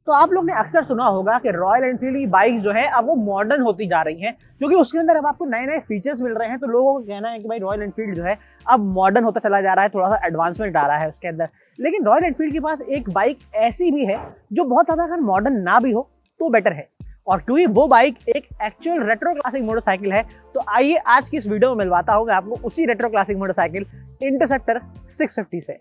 तो आप लोग ने अक्सर सुना होगा कि रॉयल एनफील्ड की बाइक जो है अब वो मॉडर्न होती जा रही हैं, क्योंकि उसके अंदर अब आपको नए नए फीचर्स मिल रहे हैं। तो लोगों का कहना है कि भाई रॉयल एनफील्ड जो है अब मॉडर्न होता चला जा रहा है, थोड़ा सा एडवांसमेंट आ रहा है उसके अंदर। लेकिन रॉयल एनफील्ड के पास एक बाइक ऐसी भी है जो बहुत ज़्यादा अगर मॉडर्न ना भी हो तो बेटर है, और क्योंकि वो बाइक एक एक्चुअल रेट्रो क्लासिक मोटरसाइकिल है। तो आइए आज की इस वीडियो में मिलवाता हूँ आपको उसी रेट्रो क्लासिक मोटरसाइकिल इंटरसेप्टर 650 से।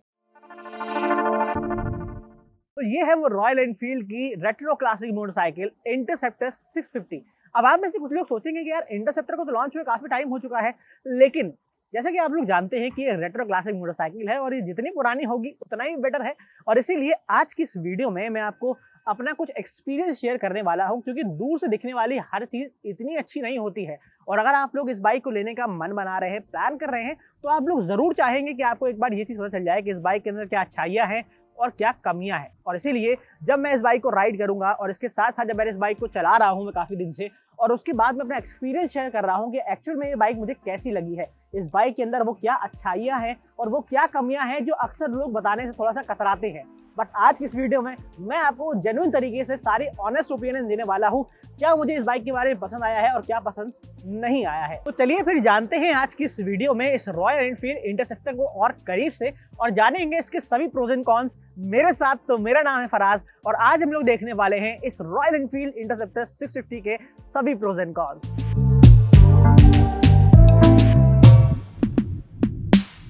तो ये है वो रॉयल एनफील्ड की रेट्रो क्लासिक मोटरसाइकिल इंटरसेप्टर 650। अब आप में से कुछ लोग सोचेंगे कि यार इंटरसेप्टर को तो लॉन्च हुए काफी टाइम हो चुका है, लेकिन जैसे कि आप लोग जानते हैं कि ये रेट्रो क्लासिक मोटरसाइकिल है और ये जितनी पुरानी होगी उतना ही बेटर है। और इसीलिए आज की इस वीडियो में मैं आपको अपना कुछ एक्सपीरियंस शेयर करने वाला हूं, क्योंकि दूर से दिखने वाली हर चीज इतनी अच्छी नहीं होती है। और अगर आप लोग इस बाइक को लेने का मन बना रहे हैं, प्लान कर रहे हैं, तो आप लोग जरूर चाहेंगे कि आपको एक बार ये चीज पता चल जाए कि इस बाइक के अंदर क्या अच्छाइयां हैं और क्या कमियां हैं। और इसीलिए जब मैं इस बाइक को राइड करूंगा और इसके साथ साथ जब मैं इस बाइक को चला रहा हूं मैं काफी दिन से, और उसके बाद मैं अपना एक्सपीरियंस शेयर कर रहा हूं कि एक्चुअल में ये बाइक मुझे कैसी लगी है, इस बाइक के अंदर वो क्या अच्छाइयां हैं और वो क्या कमियां हैं जो अक्सर लोग बताने से थोड़ा सा कतराते हैं। बट आज की इस वीडियो में मैं आपको जेन्युइन तरीके से सारी ऑनेस्ट ओपिनियन देने वाला हूँ, क्या मुझे इस बाइक के बारे में पसंद आया है और क्या पसंद नहीं आया है। तो चलिए फिर जानते हैं आज की इस वीडियो में इस रॉयल एनफील्ड इंटरसेप्टर को और करीब से, और जानेंगे इसके सभी प्रोज एंड कॉन्स मेरे साथ। तो मेरा नाम है फराज और आज हम लोग देखने वाले हैं इस रॉयल एनफील्ड इंटरसेप्टर 650 के सभी प्रोज एंड कॉन्स।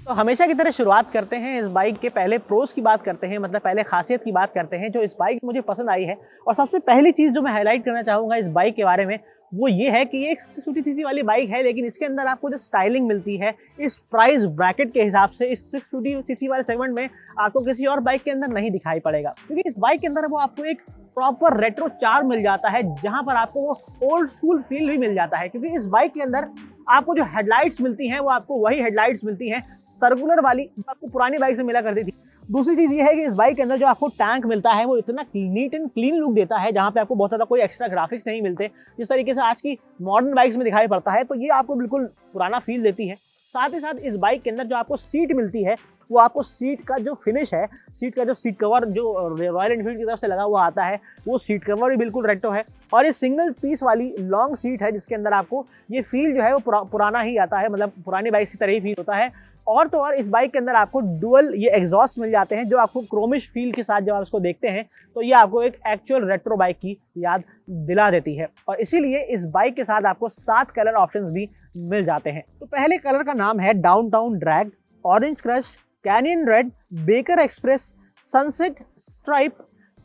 तो हमेशा की तरह शुरुआत करते हैं इस बाइक के पहले प्रोज की बात करते हैं, मतलब पहले खासियत की बात करते हैं जो इस बाइक मुझे पसंद आई है। और सबसे पहली चीज जो मैं हाईलाइट करना चाहूंगा इस बाइक के बारे में वो ये है कि ये एक 650 सीसी वाली बाइक है, लेकिन इसके अंदर आपको जो स्टाइलिंग मिलती है इस प्राइस ब्रैकेट के हिसाब से इस 650 सीसी वाले सेगमेंट में आपको किसी और बाइक के अंदर नहीं दिखाई पड़ेगा। क्योंकि इस बाइक के अंदर वो आपको एक प्रॉपर रेट्रो चार्म मिल जाता है, जहां पर आपको वो ओल्ड स्कूल फील भी मिल जाता है। क्योंकि इस बाइक के अंदर आपको जो हेडलाइट्स मिलती हैं वो आपको वही हेडलाइट्स मिलती हैं सर्कुलर वाली आपको पुरानी बाइक से मिला करती थी। दूसरी चीज ये है कि इस बाइक के अंदर जो आपको टैंक मिलता है वो इतना नीट एंड क्लीन लुक देता है, जहां पे आपको बहुत ज्यादा कोई एक्स्ट्रा ग्राफिक्स नहीं मिलते जिस तरीके से आज की मॉडर्न बाइक्स में दिखाई पड़ता है। तो ये आपको बिल्कुल पुराना फील देती है। साथ ही साथ इस बाइक के अंदर जो आपको सीट मिलती है वो आपको सीट का जो फिनिश है, सीट का जो सीट कवर जो रॉयल एनफील्ड की तरफ से लगा हुआ आता है वो सीट कवर भी बिल्कुल रेट्रो है। और ये सिंगल पीस वाली लॉन्ग सीट है जिसके अंदर आपको ये फील जो है वो पुराना ही आता है, मतलब पुरानी बाइक की तरह ही फील होता है। और तो और इस बाइक के अंदर आपको डुअल ये एग्जॉस्ट मिल जाते हैं जो आपको क्रोमिश फील के साथ जब आप इसको देखते हैं तो ये आपको एक एक्चुअल रेट्रो बाइक की याद दिला देती है। और इसीलिए इस बाइक के साथ आपको 7 कलर ऑप्शंस भी मिल जाते हैं। तो पहले कलर का नाम है downtown drag, orange crush, canyon red, baker express, sunset stripe,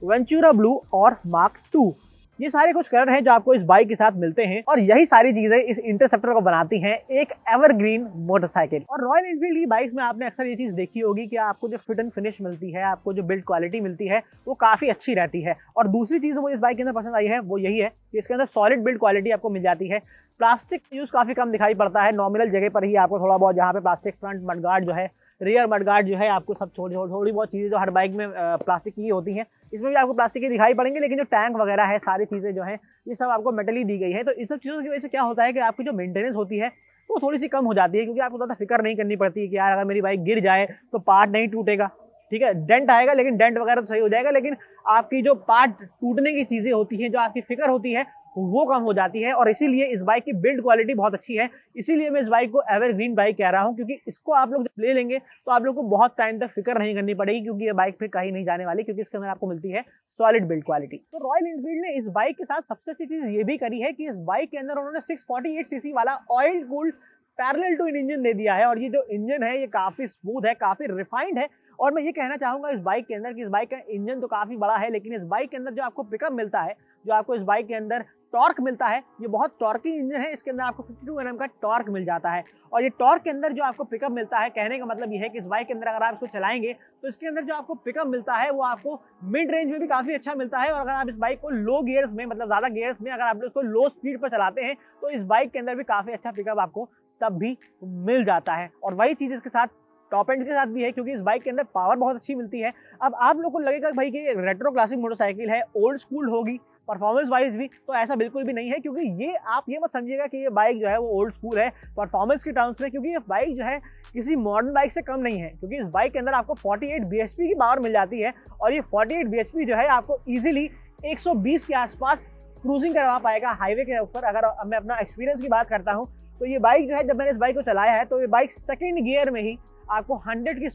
Ventura blue और मार्क 2। ये सारे कुछ कलर हैं जो आपको इस बाइक के साथ मिलते हैं, और यही सारी चीजें इस इंटरसेप्टर को बनाती हैं एक एवरग्रीन मोटरसाइकिल। और रॉयल एनफील्ड की बाइक्स में आपने अक्सर ये चीज देखी होगी कि आपको जो फिट एंड फिनिश मिलती है, आपको जो बिल्ड क्वालिटी मिलती है वो काफी अच्छी रहती है। और दूसरी चीज वो इस बाइक के अंदर पसंद आई है वो यही है कि इसके अंदर सॉलिड बिल्ड क्वालिटी आपको मिल जाती है। प्लास्टिक यूज काफी कम दिखाई पड़ता है, नॉमिनल जगह पर ही आपको थोड़ा बहुत, जहाँ पे प्लास्टिक फ्रंट मडगार्ड जो है, रियर मडगार्ड जो है, आपको सब थोड़ी बहुत चीजें जो हर बाइक में प्लास्टिक की होती हैं इसमें भी आपको प्लास्टिक की दिखाई पड़ेंगे। लेकिन जो टैंक वगैरह है सारी चीजें जो है ये सब आपको मेटल ही दी गई है। तो इस सब चीजों की वजह से क्या होता है कि आपकी जो मेंटेनेंस होती है वो थोड़ी सी कम हो जाती है, क्योंकि आपको ज़्यादा फिक्र नहीं करनी पड़ती है कि यार अगर मेरी बाइक गिर जाए तो पार्ट नहीं टूटेगा। ठीक है, डेंट आएगा लेकिन डेंट वगैरह तो सही हो जाएगा, लेकिन आपकी जो पार्ट टूटने की चीजें होती हैं, जो आपकी फिक्र होती है वो कम हो जाती है। और इसीलिए इस बाइक की बिल्ड क्वालिटी बहुत अच्छी है। इसीलिए मैं इस बाइक को एवरग्रीन बाइक कह रहा हूं, क्योंकि इसको आप लोग जब ले लेंगे तो आप लोग को बहुत टाइम तक फिक्र नहीं करनी पड़ेगी, क्योंकि ये बाइक फिर कहीं नहीं जाने वाली, क्योंकि इसके अंदर आपको मिलती है सॉलिड बिल्ड क्वालिटी। तो रॉयल एनफील्ड ने इस बाइक के साथ सबसे अच्छी चीज ये भी करी है कि इस बाइक के अंदर उन्होंने 648 सीसी वाला oil cooled parallel two engine दे दिया है। और ये जो इंजन है ये काफी स्मूथ है, काफी रिफाइंड है। और मैं ये कहना चाहूंगा इस बाइक के अंदर कि इस बाइक का इंजन तो काफी बड़ा है, लेकिन इस बाइक के अंदर जो आपको पिकअप मिलता है, जो आपको इस बाइक के अंदर टॉर्क मिलता है, ये बहुत टॉर्की इंजन है। इसके अंदर आपको 52 Nm का टॉर्क मिल जाता है। और ये टॉर्क के अंदर जो आपको पिकअप मिलता है, कहने का मतलब ये है कि इस बाइक के अंदर अगर आप इसको चलाएंगे तो इसके अंदर जो आपको पिकअप मिलता है वो आपको मिड रेंज में भी काफी अच्छा मिलता है। और अगर आप इस बाइक को लो गियर्स में, मतलब ज्यादा गियर्स में अगर आप इसको लो स्पीड पर चलाते हैं तो इस बाइक के अंदर भी काफी अच्छा पिकअप आपको तब भी मिल जाता है। और वही चीज इसके साथ टॉप एंड के साथ भी है, क्योंकि इस बाइक के अंदर पावर बहुत अच्छी मिलती है। अब आप लोगों को लगेगा भाई कि रेट्रो क्लासिक मोटरसाइकिल है, ओल्ड स्कूल होगी परफॉर्मेंस वाइज भी, तो ऐसा बिल्कुल भी नहीं है। क्योंकि ये आप ये मत समझिएगा कि ये बाइक जो है वो ओल्ड स्कूल है परफॉर्मेंस के टर्म्स में, क्योंकि ये बाइक जो है किसी मॉडर्न बाइक से कम नहीं है। क्योंकि इस बाइक के अंदर आपको 48 bhp की पावर मिल जाती है, और ये 48 bhp जो है आपको इजीली 120 के आसपास क्रूजिंग करवा पाएगा हाईवे के ऊपर। अगर मैं अपना एक्सपीरियंस की बात करता हूँ तो ये बाइक जो है, जब मैंने इस बाइक को चलाया है तो ये बाइक सेकंड गियर में ही आपको 100 की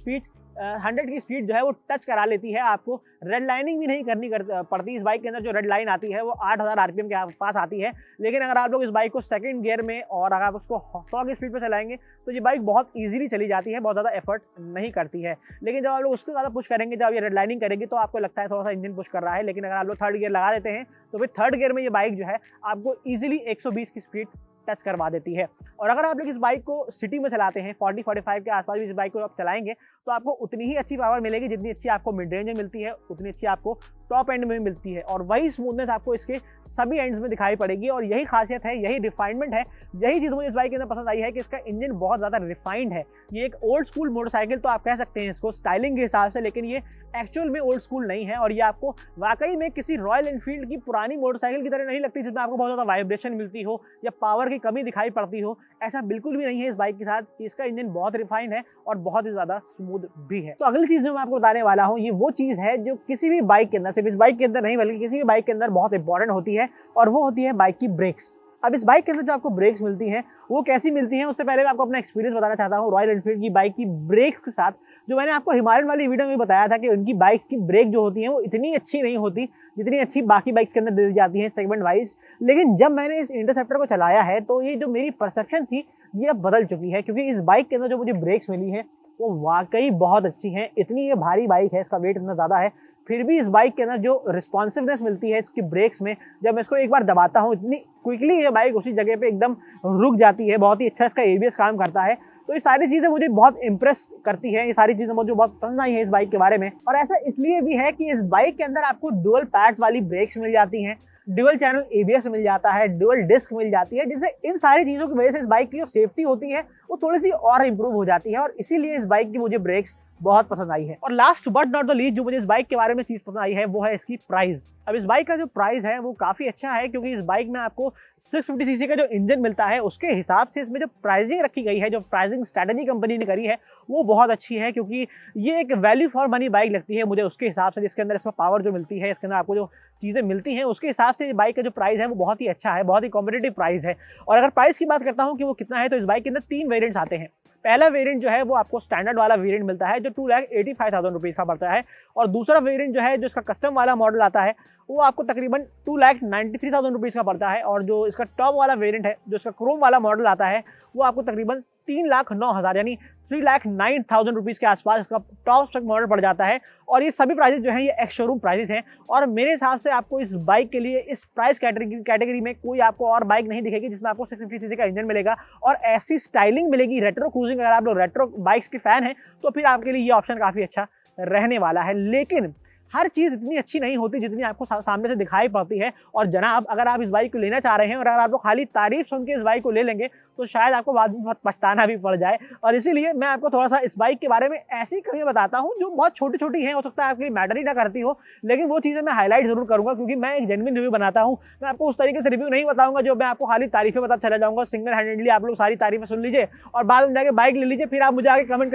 स्पीड जो है वो टच करा लेती है। आपको रेड लाइनिंग भी नहीं करनी पड़ती। इस बाइक के अंदर जो रेड लाइन आती है वो 8000 आरपीएम के पास आती है। लेकिन अगर आप लोग इस बाइक को सेकंड गियर में और अगर आप उसको 100 की स्पीड पर चलाएंगे तो ये बाइक बहुत ईजिली चली जाती है, बहुत ज़्यादा एफर्ट नहीं करती है। लेकिन जब आप लोग उसको ज़्यादा पुश करेंगे, जब ये रेड लाइनिंग करेंगे तो आपको लगता है थोड़ा सा इंजन पुश कर रहा है। लेकिन अगर आप लोग थर्ड गियर लगा देते हैं तो फिर थर्ड गियर में ये बाइक जो है आपको ईजिली 120 की स्पीड टच करवा देती है। और अगर आप लोग इस बाइक को सिटी में चलाते हैं, 40-45 के आसपास भी इस बाइक को आप चलाएंगे तो आपको उतनी ही अच्छी पावर मिलेगी जितनी अच्छी आपको मिड रेंज में मिलती है, उतनी अच्छी आपको टॉप एंड में मिलती है। और वही स्मूथनेस आपको इसके सभी एंड्स में दिखाई पड़ेगी। और यही खासियत है, यही रिफाइनमेंट है, यही चीज़ मुझे इस बाइक के अंदर पसंद आई है कि इसका इंजन बहुत ज़्यादा रिफाइंड है। ये एक ओल्ड स्कूल मोटरसाइकिल तो आप कह सकते हैं इसको स्टाइलिंग के हिसाब से, लेकिन ये एक्चुअल में ओल्ड स्कूल नहीं है। और ये आपको वाकई में किसी रॉयल एनफील्ड की पुरानी मोटरसाइकिल की तरह नहीं लगती जिसमें आपको बहुत ज़्यादा वाइब्रेशन मिलती हो या पावर की कमी दिखाई पड़ती हो। ऐसा बिल्कुल भी नहीं है इस बाइक के साथ। इसका इंजन बहुत रिफाइंड है और बहुत ही ज़्यादा स्मूथ भी है। तो अगली चीज़ जो मैं आपको बताने वाला हूँ, ये वो चीज़ है जो किसी भी बाइक के अंदर, सिर्फ इस बाइक के अंदर नहीं बल्कि किसी भी बाइक के अंदर बहुत इंपॉर्टेंट होती है, और वो होती है बाइक की ब्रेक्स। अब इस बाइक के अंदर जो आपको ब्रेक्स मिलती हैं वो कैसी मिलती हैं, उससे पहले मैं आपको अपना एक्सपीरियंस बताना चाहता हूँ रॉयल एनफील्ड की बाइक की ब्रेक्स के साथ। जो मैंने आपको हिमालयन वाली वीडियो में बताया था कि उनकी बाइक की ब्रेक जो होती है वो इतनी अच्छी नहीं होती जितनी अच्छी बाकी बाइक्स के अंदर दी जाती है सेगमेंट वाइज। लेकिन जब मैंने इस इंटरसेप्टर को चलाया है तो ये जो मेरी परसेप्शन थी ये अब बदल चुकी है, क्योंकि इस बाइक के अंदर जो मुझे ब्रेक्स मिली है वो वाकई बहुत अच्छी हैं। इतनी ये भारी बाइक है, इसका वेट इतना ज़्यादा है, फिर भी इस बाइक के अंदर जो रिस्पॉन्सिवनेस मिलती है इसकी ब्रेक्स में, जब मैं इसको एक बार दबाता हूँ इतनी क्विकली ये बाइक उसी जगह पे एकदम रुक जाती है। बहुत ही अच्छा इसका एबीएस काम करता है। तो ये सारी चीज़ें मुझे बहुत इंप्रेस करती है, ये सारी चीज़ें मुझे बहुत पसंद आई है इस बाइक के बारे में। और ऐसा इसलिए भी है कि इस बाइक के अंदर आपको डुअल पैड्स वाली ब्रेक्स मिल जाती हैं, ड्यूल चैनल एबीएस मिल जाता है, ड्यूल डिस्क मिल जाती है, जिनसे इन सारी चीज़ों की वजह से इस बाइक की जो सेफ्टी होती है वो थोड़ी सी और इंप्रूव हो जाती है। और इसीलिए इस बाइक की मुझे ब्रेक्स बहुत पसंद आई है। और last but not the least जो मुझे इस बाइक के बारे में चीज़ पसंद आई है वो है इसकी प्राइस। अब इस बाइक का जो प्राइस है वो काफ़ी अच्छा है, क्योंकि इस बाइक में आपको 650 सीसी का जो इंजन मिलता है उसके हिसाब से इसमें जो प्राइसिंग रखी गई है, जो प्राइसिंग स्ट्रैटेजी कंपनी ने करी है वो बहुत अच्छी है। क्योंकि ये एक वैल्यू फॉर मनी बाइक लगती है मुझे उसके हिसाब से, जिसके अंदर इसमें पावर जो मिलती है, इसके अंदर आपको जो चीज़ें मिलती हैं उसके हिसाब से बाइक का जो प्राइस है वो बहुत ही अच्छा है, बहुत ही कॉम्पिटिटिव प्राइस है। और अगर प्राइस की बात करता हूँ कि वो कितना है, तो इस बाइक के अंदर 3 वेरिएंट्स आते हैं। पहला वेरिएंट जो है वो आपको स्टैंडर्ड वाला वेरिएंट मिलता है जो 2,85,000 रुपीज़ का पड़ता है। और दूसरा वेरिएंट जो है जो इसका कस्टम वाला मॉडल आता है वो आपको तकरीबन 2,93,000 रुपीज़ का पड़ता है। और जो इसका टॉप वाला वेरिएंट है, जो इसका क्रोम वाला मॉडल आता है, वो आपको तकरीबन 3,09,000 यानी 3,09,000 रुपीज़ के आसपास इसका टॉप स्पेक मॉडल पड़ जाता है। और ये सभी प्राइसेस जो हैं ये एक्स शोरूम प्राइसेस हैं। और मेरे हिसाब से आपको इस बाइक के लिए इस प्राइस कैटेगरी में कोई आपको और बाइक नहीं दिखेगी जिसमें आपको 650 सीसी का इंजन मिलेगा और ऐसी स्टाइलिंग मिलेगी, रेट्रो क्रूजिंग। अगर आप लोग रेट्रो बाइक्स के फैन हैं तो फिर आपके लिए ये ऑप्शन काफ़ी अच्छा रहने वाला है। लेकिन हर चीज़ इतनी अच्छी नहीं होती जितनी आपको सामने से दिखाई पड़ती है। और जनाब, अगर आप इस बाइक को लेना चाह रहे हैं और अगर आप लोग खाली तारीफ सुन के इस बाइक को ले लेंगे तो शायद आपको बाद में बहुत पछताना भी पड़ जाए। और इसीलिए मैं आपको थोड़ा सा इस बाइक के बारे में ऐसी कमियां बताता हूं जो बहुत छोटी छोटी हैं, हो सकता है आपके लिए मैटर ही ना करती हो, लेकिन वो चीज़ें मैं हाईलाइट जरूर करूंगा क्योंकि मैं एक जेन्युइन रिव्यू बनाता हूं। मैं आपको उस तरीके से रिव्यू नहीं बताऊंगा जो मैं आपको खाली तारीफें बता चला जाऊंगा, सिंगल हैंडेडली आप लोग सारी तारीफें सुन लीजिए और बाद में जाके बाइक ले लीजिए, फिर आप मुझे आगे कमेंट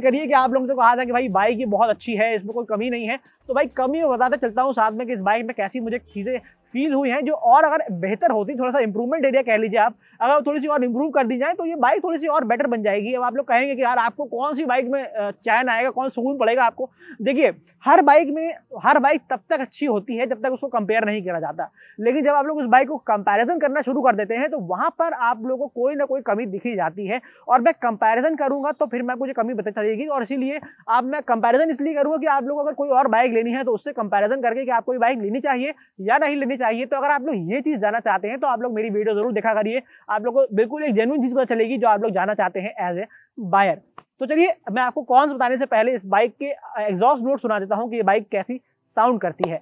करिए कि आप लोगों से कहा था कि भाई बाइक ये बहुत अच्छी है, इसमें कोई कमी नहीं है। तो भाई कमी बताते चलता हूँ साथ में कि इस बाइक में कैसी मुझे चीज़ें फील हुई हैं जो और अगर बेहतर होती, थोड़ा सा इंप्रूवमेंट एरिया कह लीजिए आप, अगर थोड़ी सी और इंप्रूव कर दी जाए तो ये बाइक थोड़ी सी और बेटर बन जाएगी। अब आप लोग कहेंगे कि यार आपको कौन सी बाइक में चैन आएगा, कौन सुकून पड़ेगा आपको। देखिए, हर बाइक तब तक अच्छी होती है जब तक उसको कंपेयर नहीं किया जाता, लेकिन जब आप लोग उस बाइक को कंपैरिजन करना शुरू कर देते हैं तो वहां पर आप लोगों को कोई ना कोई कमी दिखी जाती है। और मैं कंपैरिजन करूंगा तो फिर मैं मुझे कमी पता चलेगी। और इसीलिए अब मैं कंपैरिजन इसलिए करूंगा कि आप लोगों को अगर कोई और बाइक लेनी है तो उससे कंपैरिजन करके कि आपको ये बाइक लेनी चाहिए या नहीं लेनी चाहिए। तो अगर आप लोग ये चीज जानना चाहते हैं तो आप लोग मेरी वीडियो जरूर देखा करिए, आप लोग को बिल्कुल एक जेन्युइन चीज पता चलेगी जो आप लोग जानना चाहते हैं एज ए बायर। तो चलिए, मैं आपको कौन बताने से पहले इस बाइक के एग्जॉस्ट नोट सुना देता हूं कि ये बाइक कैसी साउंड करती है।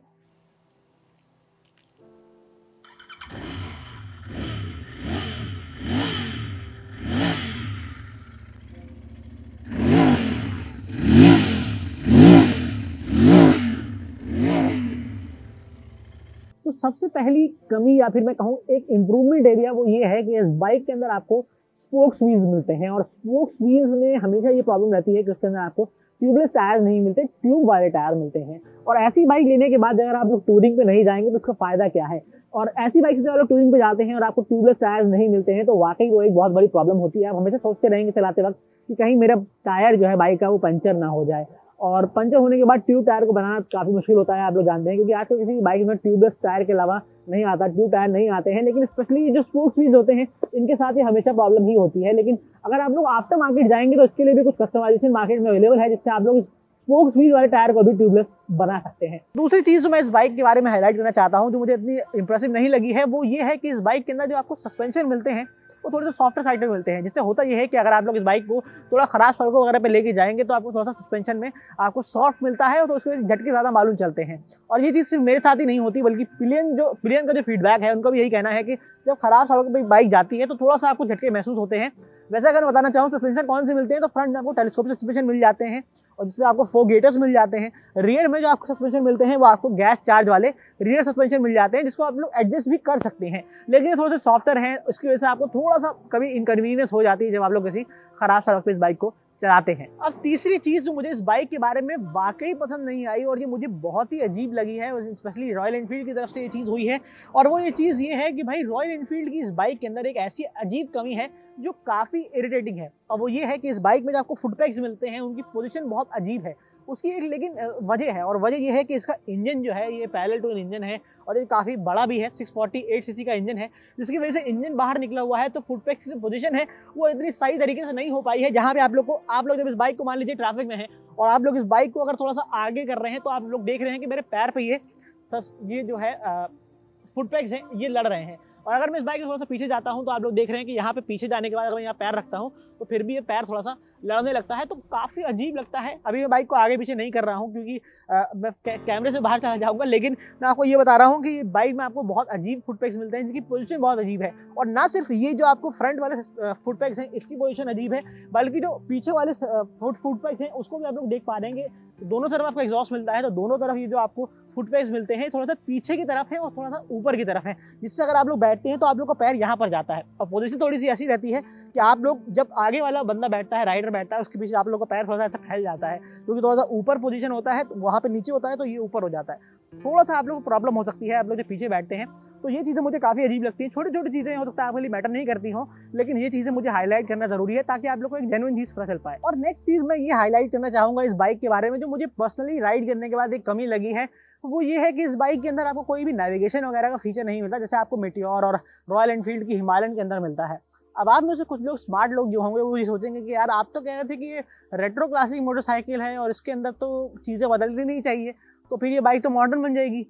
तो सबसे पहली कमी या फिर मैं कहूँ एक इम्प्रूवमेंट एरिया वो ये है कि इस बाइक के अंदर आपको स्पोक्स व्हील्स मिलते हैं। और स्पोक्स व्हील्स में हमेशा ये प्रॉब्लम रहती है कि उसके अंदर आपको ट्यूबलेस टायर नहीं मिलते, ट्यूब वाले टायर मिलते हैं। और ऐसी बाइक लेने के बाद अगर आप लोग टूरिंग पे नहीं जाएंगे तो उसका फायदा क्या है। और ऐसी बाइक से जब आप लोग टूरिंग पे जाते हैं और आपको ट्यूबलेस टायर नहीं मिलते हैं तो वाकई वो एक बहुत बड़ी प्रॉब्लम होती है। आप हमेशा सोचते रहेंगे चलाते वक्त कि कहीं मेरा टायर जो है बाइक का वो पंचर ना हो जाए। और पंचर होने के बाद ट्यूब टायर को बनाना काफी मुश्किल होता है, आप लोग जानते हैं, क्योंकि आजकल किसी भी बाइक में ट्यूबलेस टायर के अलावा नहीं आता, ट्यूब टायर नहीं आते हैं। लेकिन स्पेशली ये जो स्पोक्स व्हील्स होते हैं इनके साथ ये हमेशा प्रॉब्लम ही होती है। लेकिन अगर आप लोग आफ्टर मार्केट जाएंगे तो इसके लिए भी कुछ कस्टमाइजेशन मार्केट में अवेलेबल है, जिससे आप लोग स्पोक्स व्हील वाले टायर को भी ट्यूबलेस बना सकते हैं। दूसरी चीज जो मैं इस बाइक के बारे में हाईलाइट करना चाहता हूं, जो मुझे इतनी इंप्रेसिव नहीं लगी है, वो ये है कि इस बाइक के अंदर जो आपको सस्पेंशन मिलते हैं वो थोड़े से सॉफ्टर साइड पे मिलते हैं। जिससे होता ये है कि अगर आप लोग इस बाइक को थोड़ा खराब सड़कों वगैरह पे लेके जाएंगे तो आपको थोड़ा सा सस्पेंशन में आपको सॉफ्ट मिलता है और तो उसके झटके ज़्यादा मालूम चलते हैं। और ये चीज़ सिर्फ मेरे साथ ही नहीं होती, बल्कि पिलियन का जो फीडबैक है उनका भी यही कहना है कि जब खराब सड़कों पर बाइक जाती है तो थोड़ा सा आपको झटके महसूस होते हैं। वैसे अगर मैं बताना चाहूँ सस्पेंशन कौन से मिलते हैं, तो फ्रंट में आपको टेलीस्कोपिक सस्पेंशन मिल जाते हैं और जिसमें आपको 4 गेटर्स मिल जाते हैं। रियर में जो आपको सस्पेंशन मिलते हैं वो आपको गैस चार्ज वाले रियर सस्पेंशन मिल जाते हैं, जिसको आप लोग एडजस्ट भी कर सकते हैं। लेकिन ये थोड़े से सॉफ्टर हैं, उसकी वजह से आपको थोड़ा सा कभी इनकन्वीनियंस हो जाती है जब आप लोग किसी खराब सड़क पर इस बाइक को चलाते हैं। अब तीसरी चीज जो मुझे इस बाइक के बारे में वाकई पसंद नहीं आई और ये मुझे बहुत ही अजीब लगी है, स्पेशली रॉयल एनफील्ड की तरफ से ये चीज हुई है, और वो ये चीज ये है कि भाई रॉयल एनफील्ड की इस बाइक के अंदर एक ऐसी अजीब कमी है जो काफी इरिटेटिंग है। और वो ये है कि इस बाइक में जो आपको फुटपैक्स मिलते हैं उनकी पोजीशन बहुत अजीब है। उसकी एक लेकिन वजह है, और वजह ये है कि इसका इंजन जो है ये पैरेलल टू इंजन है और ये काफ़ी बड़ा भी है, 648 सीसी का इंजन है, जिसकी वजह से इंजन बाहर निकला हुआ है। तो फुटपैक्स की पोजीशन है वो इतनी सही तरीके से नहीं हो पाई है, जहाँ पे आप लोग जब इस बाइक को मान लीजिए ट्रैफिक में है और आप लोग इस बाइक को अगर थोड़ा सा आगे कर रहे हैं तो आप लोग देख रहे हैं कि मेरे पैर पे ये जो है फुटपैक्स हैं ये लड़ रहे हैं। और अगर मैं इस बाइक के थोड़ा सा पीछे जाता हूं तो आप लोग देख रहे हैं कि यहाँ पे पीछे जाने के बाद अगर मैं यहाँ पैर रखता हूं तो फिर भी ये पैर थोड़ा सा लड़ने लगता है, तो काफ़ी अजीब लगता है। अभी मैं बाइक को आगे पीछे नहीं कर रहा हूँ क्योंकि मैं कैमरे से बाहर चला जाऊँगा, लेकिन मैं आपको ये बता रहा हूँ कि बाइक में आपको बहुत अजीब फुटपैक्स मिलते हैं जिनकी पोजीशन बहुत अजीब है। और ना सिर्फ ये जो आपको फ्रंट वाले फुटपैक्स हैं इसकी पोजीशन अजीब है, बल्कि जो पीछे वाले फुटपैक्स हैं उसको भी आप लोग देख पा रहे हैं। दोनों तरफ आपको एग्जॉस्ट मिलता है, तो दोनों तरफ ये जो आपको फुटपैक्स मिलते हैं थोड़ा सा पीछे की तरफ है और थोड़ा सा ऊपर की तरफ है, जिससे अगर आप लोग बैठते हैं तो आप लोग का पैर यहाँ पर जाता है। और पोजीशन थोड़ी सी ऐसी रहती है कि आप लोग जब आगे वाला बंदा बैठता है, राइडर बैठता है, उसके पीछे आप लोग का पैर थोड़ा सा ऐसा फैल जाता है, क्योंकि थोड़ा सा ऊपर पोजीशन होता है, तो वहाँ पे नीचे होता है तो ये ऊपर हो जाता है। थोड़ा सा आप लोग को प्रॉब्लम हो सकती है आप लोग जब पीछे बैठते हैं, तो ये चीज़ें मुझे काफ़ी अजीब लगती हैं। छोटी छोटी चीज़ें हो सकता है आपके लिए मैटर नहीं करती हो, लेकिन ये चीज़ें मुझे हाईलाइट करना जरूरी है ताकि आप लोग को एक जेन्युइन चीज़ पता चल पाए। और नेक्स्ट चीज़ मैं ये हाईलाइट करना चाहूँगा इस बाइक के बारे में, जो मुझे पर्सनली राइड करने के बाद एक कमी लगी है, वो ये है कि इस बाइक के अंदर आपको कोई भी नेविगेशन वगैरह का फीचर नहीं मिलता, जैसे आपको मेटियोर और रॉयल एनफील्ड की हिमालयन के अंदर मिलता है। अब आप में से कुछ लोग स्मार्ट लोग जो होंगे वो ये सोचेंगे कि यार आप तो कह रहे थे कि ये रेट्रो क्लासिक मोटरसाइकिल है और इसके अंदर तो चीज़ें बदलनी नहीं चाहिए, तो फिर ये बाइक तो मॉडर्न बन जाएगी।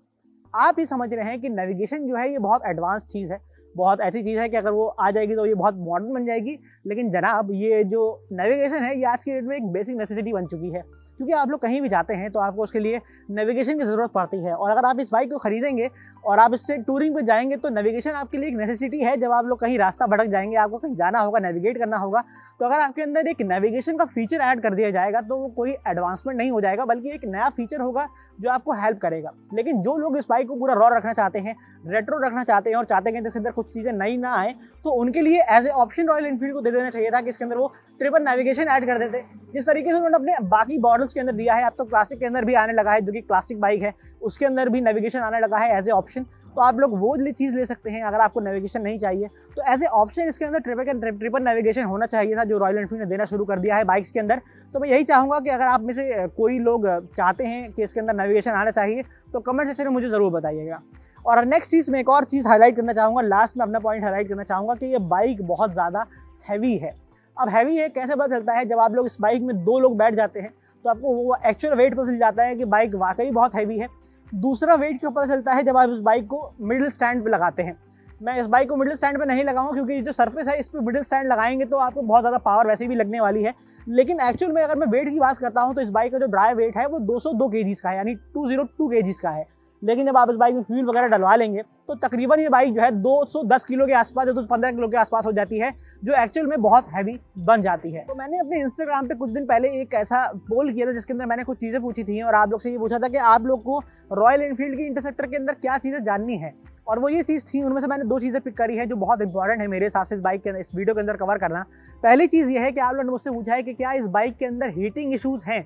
आप ये समझ रहे हैं कि नेविगेशन जो है ये बहुत एडवांस चीज़ है, बहुत ऐसी चीज़ है कि अगर वो आ जाएगी तो ये बहुत मॉडर्न बन जाएगी। लेकिन जनाब ये जो नेविगेशन है ये आज की डेट में एक बेसिक नेसेसिटी बन चुकी है, क्योंकि आप लोग कहीं भी जाते हैं तो आपको उसके लिए नेविगेशन की ज़रूरत पड़ती है। और अगर आप इस बाइक को खरीदेंगे और आप इससे टूरिंग पे जाएंगे तो नेविगेशन आपके लिए एक नेसेसिटी है। जब आप लोग कहीं रास्ता भटक जाएंगे, आपको कहीं जाना होगा, नेविगेट करना होगा, तो अगर आपके अंदर एक नेविगेशन का फीचर ऐड कर दिया जाएगा तो वो कोई एडवांसमेंट नहीं हो जाएगा, बल्कि एक नया फीचर होगा जो आपको हेल्प करेगा। लेकिन जो लोग इस बाइक को पूरा रॉ रखना चाहते हैं, रेट्रो रखना चाहते हैं और चाहते हैं कि इसके अंदर कुछ चीज़ें नई ना आए, तो उनके लिए as a option Royal Enfield को दे देना चाहिए था कि इसके अंदर वो ट्रिपल नेविगेशन ऐड कर देते, जिस तरीके से उन्होंने अपने बाकी मॉडल्स के अंदर दिया है। अब तो क्लासिक के अंदर भी आने लगा है, जो कि क्लासिक बाइक है उसके अंदर भी नेविगेशन आने लगा है एज ए ऑप्शन। तो आप लोग वो चीज़ ले सकते हैं अगर आपको नेविगेशन नहीं चाहिए, तो एज ए ऑप्शन इसके अंदर ट्रिपल नेविगेशन होना चाहिए था, जो रॉयल एनफील्ड ने देना शुरू कर दिया है बाइक्स के अंदर। तो मैं यही चाहूँगा कि अगर आप में से कोई लोग चाहते हैं कि इसके अंदर नेविगेशन आना चाहिए तो कमेंट सेक्शन में मुझे ज़रूर बताइएगा। और नेक्स्ट चीज़ मैं एक और चीज़ हाईलाइट करना चाहूँगा, लास्ट में अपना पॉइंट हाईलाइट करना चाहूँगा कि ये बाइक बहुत ज़्यादा हैवी है। अब हैवी है कैसे पता चलता है, जब आप लोग इस बाइक में 2 लोग बैठ जाते हैं तो आपको वो एक्चुअल वेट पता चल जाता है कि बाइक वाकई बहुत हैवी है। दूसरा वेट क्यों पता चलता है, जब आप इस बाइक को मिडिल स्टैंड पे लगाते हैं। मैं इस बाइक को मिडिल स्टैंड पे नहीं लगाऊंगा क्योंकि जो सरफेस है इस पर मिडिल स्टैंड लगाएंगे तो आपको बहुत ज़्यादा पावर वैसे भी लगने वाली है। लेकिन एक्चुअल में अगर मैं वेट की बात करता हूँ तो इस बाइक का जो ड्राई वेट है वो 202 kg का है, यानी 202 kg का है। लेकिन जब आप इस बाइक में फ्यूल वगैरह डलवा लेंगे तो तकरीबन ये बाइक जो है 210 किलो के आसपास, 215 किलो के आसपास हो जाती है, जो एक्चुअल में बहुत हैवी बन जाती है। तो मैंने अपने इंस्टाग्राम पे कुछ दिन पहले एक ऐसा पोल किया था जिसके अंदर मैंने कुछ चीज़ें पूछी थी और आप लोग से ये पूछा था कि आप लोग को रॉयल एनफील्ड की इंटरसेप्टर के अंदर क्या चीज़ें जाननी है। और वो ये चीज़ थी, उनमें से मैंने 2 चीज़ें पिक करी है जो बहुत इंपॉर्टेंट है मेरे हिसाब से इस बाइक के इस वीडियो के अंदर कवर करना। पहली चीज़ ये है कि आप लोगों ने मुझसे पूछा है कि क्या इस बाइक के अंदर हीटिंग इशूज़ हैं।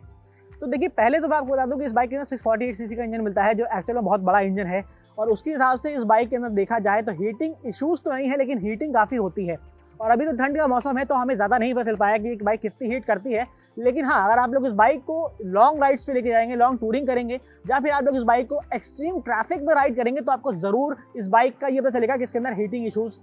तो देखिए, पहले तो मैं आपको बता दूं कि इस बाइक के अंदर 648 सीसी का इंजन मिलता है, जो एक्चुअल में बहुत बड़ा इंजन है, और उसके हिसाब से इस बाइक के अंदर देखा जाए तो हीटिंग इशूज़ तो नहीं है, लेकिन हीटिंग काफ़ी होती है। और अभी तो ठंड का मौसम है तो हमें ज़्यादा नहीं पता चल पाया कि एक बाइक कितनी हीट करती है। लेकिन हाँ, अगर आप लोग इस बाइक को लॉन्ग राइड्स पे लेके जाएंगे, लॉन्ग टूरिंग करेंगे, या फिर आप लोग इस बाइक को एक्सट्रीम ट्रैफिक में राइड करेंगे, तो आपको ज़रूर इस बाइक का ये पता चलेगा कि इसके अंदर हीटिंग इशूज़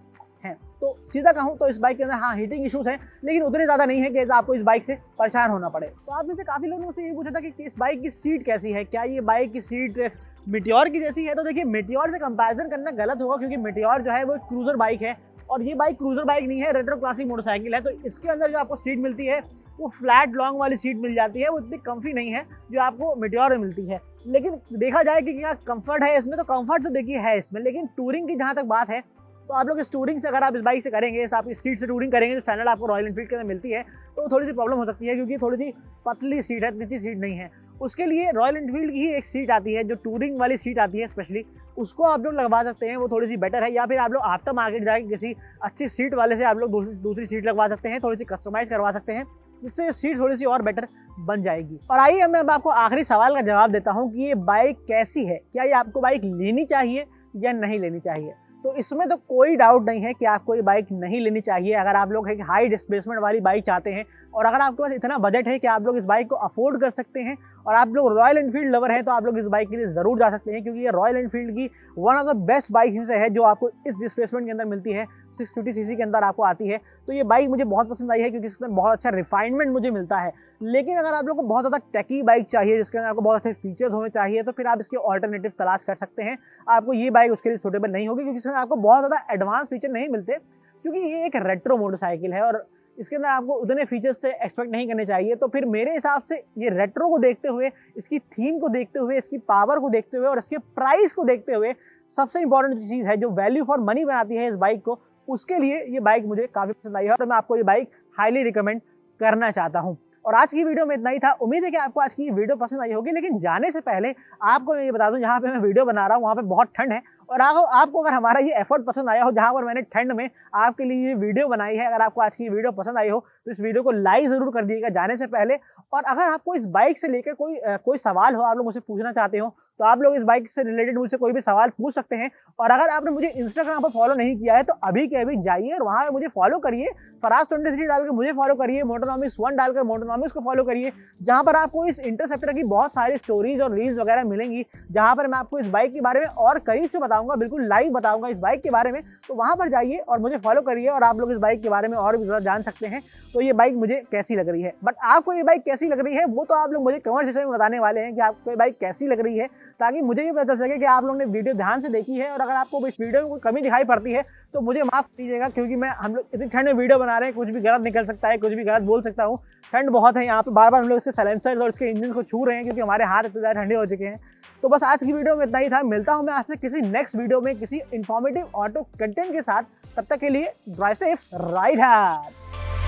हैं। तो सीधा कहूँ तो इस बाइक के अंदर हाँ हीटिंग इशूज़ हैं, लेकिन उतने ज़्यादा नहीं है कि आपको इस बाइक से परेशान होना पड़े। तो आप में से काफ़ी लोगों ने मुझसे ये पूछा था कि इस बाइक की सीट कैसी है, क्या ये बाइक की सीट मीटियोर की जैसी है। तो देखिए, मीटियोर से कंपैरिजन करना गलत होगा, क्योंकि मीटियोर जो है वो एक क्रूजर बाइक है, और ये बाइक क्रूजर बाइक नहीं है, रेट्रो क्लासिक मोटरसाइकिल है। तो इसके अंदर जो आपको सीट मिलती है वो फ्लैट लॉन्ग वाली सीट मिल जाती है, वो इतनी कंफी नहीं है जो आपको मीटियोर में मिलती है। लेकिन देखा जाए कि क्या कंफर्ट है इसमें, तो कंफर्ट तो देखिए है इसमें, लेकिन टूरिंग की जहाँ तक बात है तो आप लोग इस टूरिंग से, अगर आप इस बाइक से करेंगे, आप इस सीट से टूरिंग करेंगे जो स्टैंडर्ड आपको रॉयल एनफील्ड के अंदर मिलती है, तो थोड़ी सी प्रॉब्लम हो सकती है, क्योंकि थोड़ी सी पतली सीट है, नीची सीट नहीं है। उसके लिए रॉयल एनफील्ड की ही एक सीट आती है, जो टूरिंग वाली सीट आती है स्पेशली, उसको आप लोग लगवा सकते हैं, वो थोड़ी सी बेटर है। या फिर आप लोग आफ्टर मार्केट जाके किसी अच्छी सीट वाले से आप लोग दूसरी सीट लगवा सकते हैं, थोड़ी सी कस्टमाइज करवा सकते हैं, जिससे सीट थोड़ी सी और बेटर बन जाएगी। और आइए मैं अब आपको आखिरी सवाल का जवाब देता हूँ कि ये बाइक कैसी है, क्या ये आपको बाइक लेनी चाहिए या नहीं लेनी चाहिए। तो इसमें तो कोई डाउट नहीं है कि आपको ये बाइक नहीं लेनी चाहिए। अगर आप लोग एक हाई डिस्प्लेसमेंट वाली बाइक चाहते हैं, और अगर आपके पास इतना बजट है कि आप लोग इस बाइक को अफोर्ड कर सकते हैं, और आप लोग रॉयल एनफील्ड लवर हैं, तो आप लोग इस बाइक के लिए ज़रूर जा सकते हैं, क्योंकि ये रॉयल एनफील्ड की one of the best bike में से है, जो आपको इस डिस्प्लेसमेंट के अंदर मिलती है, 650 सीसी के अंदर आपको आती है। तो ये बाइक मुझे बहुत पसंद आई है, क्योंकि इसके अंदर बहुत अच्छा रिफाइनमेंट मुझे मिलता है। लेकिन अगर आप लोग को बहुत ज़्यादा टेकी बाइक चाहिए, जिसके अंदर आपको बहुत अच्छे फीचर्स होने चाहिए, तो फिर आप इसके ऑल्टरनेटिव तलाश कर सकते हैं। आपको ये बाइक उसके लिए सूटेबल नहीं होगी, क्योंकि इसके अंदर आपको बहुत ज़्यादा एडवांस फीचर नहीं मिलते, क्योंकि ये एक रेट्रो मोटरसाइकिल है और इसके अंदर आपको उतने फीचर्स से एक्सपेक्ट नहीं करने चाहिए। तो फिर मेरे हिसाब से ये रेट्रो को देखते हुए, इसकी थीम को देखते हुए, इसकी पावर को देखते हुए और इसके प्राइस को देखते हुए, सबसे इंपॉर्टेंट चीज़ है जो वैल्यू फॉर मनी बनाती है इस बाइक को, उसके लिए ये बाइक मुझे काफ़ी पसंद आई है, और मैं आपको ये बाइक हाईली रिकमेंड करना चाहता हूँ। और आज की वीडियो में इतना ही था। उम्मीद है कि आपको आज की वीडियो पसंद आई होगी। लेकिन जाने से पहले आपको मैं ये बता दूं, जहाँ पे मैं वीडियो बना रहा हूँ वहाँ पे बहुत ठंड है, और आपको अगर हमारा ये एफर्ट पसंद आया हो, जहाँ पर मैंने ठंड में आपके लिए ये वीडियो बनाई है, अगर आपको आज की वीडियो पसंद आई हो तो इस वीडियो को लाइक ज़रूर कर दीजिएगा जाने से पहले। और अगर आपको इस बाइक से लेकर कोई सवाल हो, आप लोग मुझसे पूछना चाहते हो, तो आप लोग इस बाइक से रिलेटेड मुझसे कोई भी सवाल पूछ सकते हैं। और अगर आपने मुझे इंस्टाग्राम पर फॉलो नहीं किया है, तो अभी के अभी जाइए और वहाँ पे मुझे फॉलो करिए। फराज23 डालकर मुझे फॉलो करिए, मोटोनॉमिक्स1 डालकर मोटोनॉमिक्स को फॉलो करिए, जहाँ पर आपको इस इंटरसेप्टर की बहुत सारी स्टोरीज और रील्स वगैरह मिलेंगी, जहाँ पर मैं आपको इस बाइक के बारे में और करीब से बताऊंगा, बिल्कुल लाइव बताऊंगा इस बाइक के बारे में। तो वहाँ पर जाइए और मुझे फॉलो करिए, और आप लोग इस बाइक के बारे में और भी ज़्यादा जान सकते हैं, तो ये बाइक मुझे कैसी लग रही है। बट आपको ये बाइक कैसी लग रही है वो तो आप लोग मुझे कमेंट सेक्शन में बताने वाले हैं कि आपको ये बाइक कैसी लग रही है, ताकि मुझे ये पता चल सके कि आप लोगों ने वीडियो ध्यान से देखी है। और अगर आपको इस वीडियो में कोई कमी दिखाई पड़ती है तो मुझे माफ़ कीजिएगा, क्योंकि हम लोग इतनी ठंड में वीडियो बना रहे हैं, कुछ भी गलत निकल सकता है, कुछ भी गलत बोल सकता हूँ। ठंड बहुत है यहाँ पे, बार बार हम लोग इसके साइलेंसर और इसके इंजन को छू रहे हैं, क्योंकि हमारे हाथ इतने ज़्यादा ठंडे हो चुके हैं। तो बस आज की वीडियो में इतना ही था। मिलता हूँ मैं आपसे किसी नेक्स्ट वीडियो में किसी इन्फॉर्मेटिव ऑटो कंटेंट के साथ। तब तक के लिए ड्राइव सेफ, राइड हार्ड।